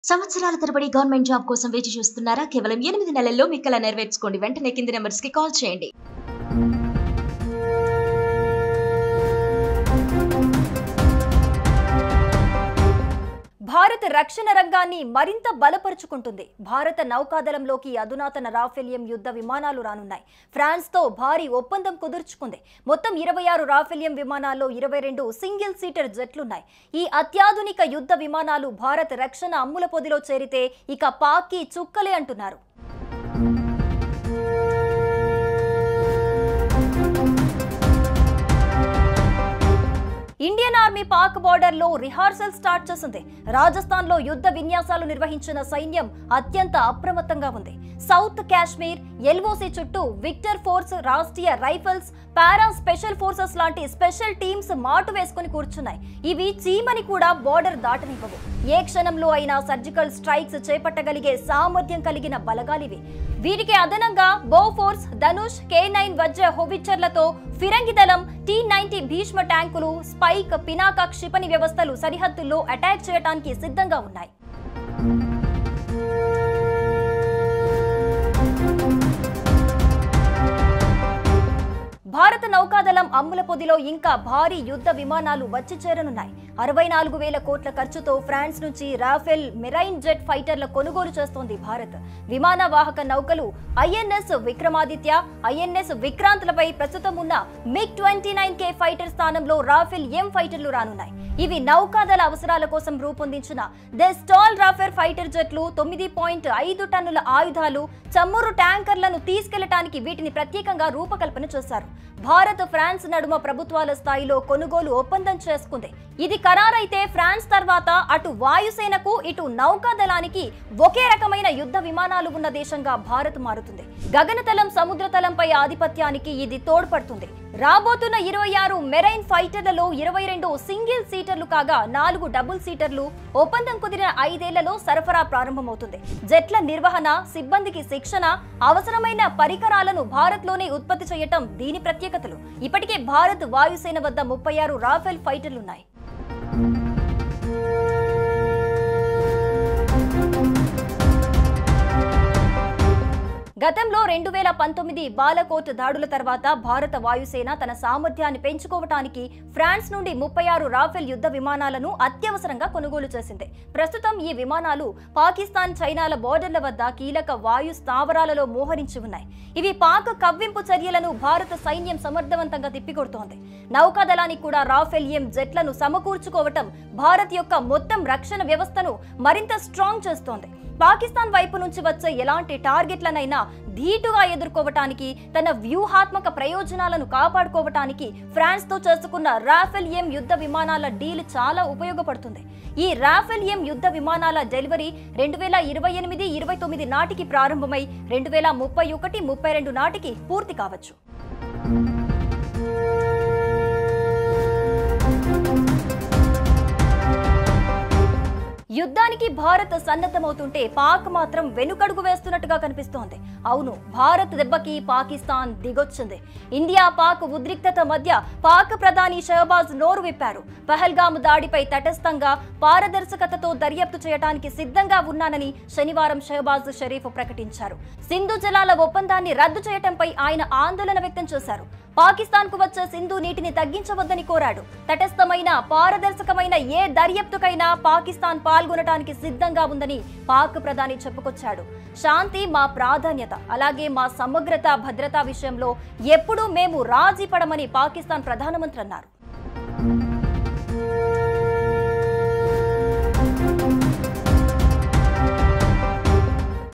సంవత్సరాల తరబడి government job కోసం వేచి చూస్తున్నారా? కేవలం 8 నెలల్లో మీ కల నెరవేర్చుకోండి. వెంటనే కింది నెంబర్స్ కి కాల్ చేయండి. భారత రక్షణ రంగాన్ని మరింత బలపరుచుకుంటుంది. భారత నౌకాదళంలోకి అధునాతన రాఫెల్ యుద్ధ విమానాలు రానున్నాయి. ఫ్రాన్స్తో భారీ ఒప్పందం కుదుర్చుకుంది. మొత్తం 26 రాఫెల్ విమానాల్లో 22 సింగిల్ సీటర్ జెట్లున్నాయి. ఈ అత్యాధునిక యుద్ధ విమానాలు భారత రక్షణ అమ్ముల పొదిలో చేరితే ఇక పాక్కి చుక్కలే అంటున్నారు. ఇండియన్ ఆర్మీ పాక్ బోర్డర్ లో రిహార్సల్ స్టార్ట్ చేసింది. రాజస్థాన్ లో యుద్ధ విన్యాసాలు నిర్వహించిన సైన్యం అత్యంత అప్రమత్తంగా ఉంది. సౌత్ కాశ్మీర్ ఎల్ఓసి చుట్టూ Victor force, Rashtriya rifles, para special forces లాంటి స్పెషల్ టీమ్స్ మాటు వేసుకుని కూర్చున్నాయి. ఇవి చీమని కూడా బోర్డర్ దాటనివ్వవు. ఏ క్షణంలో అయినా సర్జికల్ స్ట్రైక్స్ చేపట్టగలిగే సామర్థ్యం కలిగిన బలగాలివి. వీరికి అదనంగా బోఫోర్స్, ధనుష్, K9 వజ్ర హోవిచ్చర్లతో ఫిరంగి దళం, T-90 భీష్మ ట్యాంకులు, స్పైక్, పినాక క్షిపణి వ్యవస్థలు సరిహద్దుల్లో అటాక్ చేయడానికి సిద్ధంగా ఉన్నాయి. భారత నౌకాదళం అమ్ముల పొదిలో ఇంకా భారీ యుద్ధ విమానాలు వచ్చి చేరనున్నాయి. 64,000 కోట్ల ఖర్చుతో ఫ్రాన్స్ నుంచి రాఫెల్ మెరైన్ జెట్ ఫైటర్ల కొనుగోలు చేస్తోంది భారత్. విమాన వాహక నౌకలు INS విక్రమాదిత్య, INS విక్రాంత్లపై ప్రస్తుతం ఉన్న MiG-29K ఫైటర్ స్థానంలో రాఫెల్ M ఫైటర్లు రానున్నాయి. ఇవి నౌకాదళ అవసరాల కోసం రూపొందించిన ది స్టాల్ రాఫెల్ ఫైటర్ జెట్లు. 9.5 టన్నుల ఆయుధాలు, చమురు ట్యాంకర్లను తీసుకెళ్లడానికి వీటిని ప్రత్యేకంగా రూపకల్పన చేశారు. భారత్, ఫ్రాన్స్ నడుమ ప్రభుత్వాల స్థాయిలో కొనుగోలు ఒప్పందం చేసుకుంది. ఇది ఖరారైతే ఫ్రాన్స్ తర్వాత అటు వాయుసేనకు, ఇటు నౌకాదళానికి ఒకే రకమైన యుద్ధ విమానాలు ఉన్న దేశంగా భారత్ మారుతుంది. గగనతలం, సముద్రతలంపై ఆధిపత్యానికి ఇది తోడ్పడుతుంది. రాబోతున్న 26 మెరైన్ ఫైటర్లలో 22 సింగిల్ సీటర్లు కాగా 4 డబుల్ సీటర్లు. ఒప్పందం కుదిరిన 5 ఏళ్లలో సరఫరా ప్రారంభమవుతుంది. జెట్ల నిర్వహణ, సిబ్బందికి శిక్షణ, అవసరమైన పరికరాలను భారత్లోనే ఉత్పత్తి చేయటం దీని ప్రత్యేకతలు. ఇప్పటికే భారత్ వాయుసేన వద్ద 36 రాఫెల్ ఫైటర్లున్నాయి. గతంలో 2019 బాలకోట్ దాడుల తర్వాత భారత వాయుసేన తన సామర్థ్యాన్ని పెంచుకోవటానికి ఫ్రాన్స్ నుండి 36 రాఫెల్ యుద్ధ విమానాలను అత్యవసరంగా కొనుగోలు చేసింది. ప్రస్తుతం ఈ విమానాలు పాకిస్తాన్, చైనాల బోర్డర్ల వద్ద కీలక వాయు స్థావరాలలో మోహరించి ఉన్నాయి. ఇవి పాక్ కవ్వింపు చర్యలను భారత సైన్యం సమర్థవంతంగా తిప్పికొడుతోంది. నౌకాదళానికి కూడా రాఫెల్ M జెట్లను సమకూర్చుకోవటం భారత్ యొక్క మొత్తం రక్షణ వ్యవస్థను మరింత స్ట్రాంగ్ చేస్తోంది. పాకిస్తాన్ వైపు నుంచి వచ్చే ఎలాంటి టార్గెట్లనైనా ధీటుగా ఎదుర్కోవటానికి, తన వ్యూహాత్మక ప్రయోజనాలను కాపాడుకోవటానికి ఫ్రాన్స్ తో చేసుకున్న రాఫెల్ M యుద్ధ విమానాల డీల్ చాలా ఉపయోగపడుతుంది. ఈ రాఫెల్ M యుద్ధ విమానాల డెలివరీ 2028-29 నాటికి ప్రారంభమై 2031-32 నాటికి పూర్తి కావచ్చు. యుద్ధానికి భారత్ సన్నద్ధమవుతుంటే పాక్ మాత్రం వెనుకడుగు వేస్తున్నట్టుగా కనిపిస్తోంది. అవును, భారత్ దెబ్బకి పాకిస్తాన్ దిగొచ్చింది. ఇండియా పాక్ ఉద్రిక్తత మధ్య పాక్ ప్రధాని షహబాజ్ నోరు విప్పారు. పహల్గామ్ దాడిపై తటస్థంగా, పారదర్శకతతో దర్యాప్తు చేయడానికి సిద్ధంగా ఉన్నానని శనివారం షహబాజ్ షరీఫ్ ప్రకటించారు. సింధు జలాల ఒప్పందాన్ని రద్దు చేయడంపై ఆయన ఆందోళన వ్యక్తం చేశారు. పాకిస్తాన్ కు వచ్చే సింధు నీటిని తగ్గించవద్దని కోరాడు. తటస్థమైన, పారదర్శకమైన ఏ దర్యాప్తుకైనా పాకిస్తాన్ పాల్గొనడానికి సిద్ధంగా ఉందని పాక్ ప్రధాని చెప్పుకొచ్చాడు. శాంతి మా ప్రాధాన్యత, అలాగే మా సమగ్రత, భద్రతా విషయంలో ఎప్పుడూ మేము రాజీ పడమని పాకిస్తాన్ ప్రధానమంత్రి అన్నారు.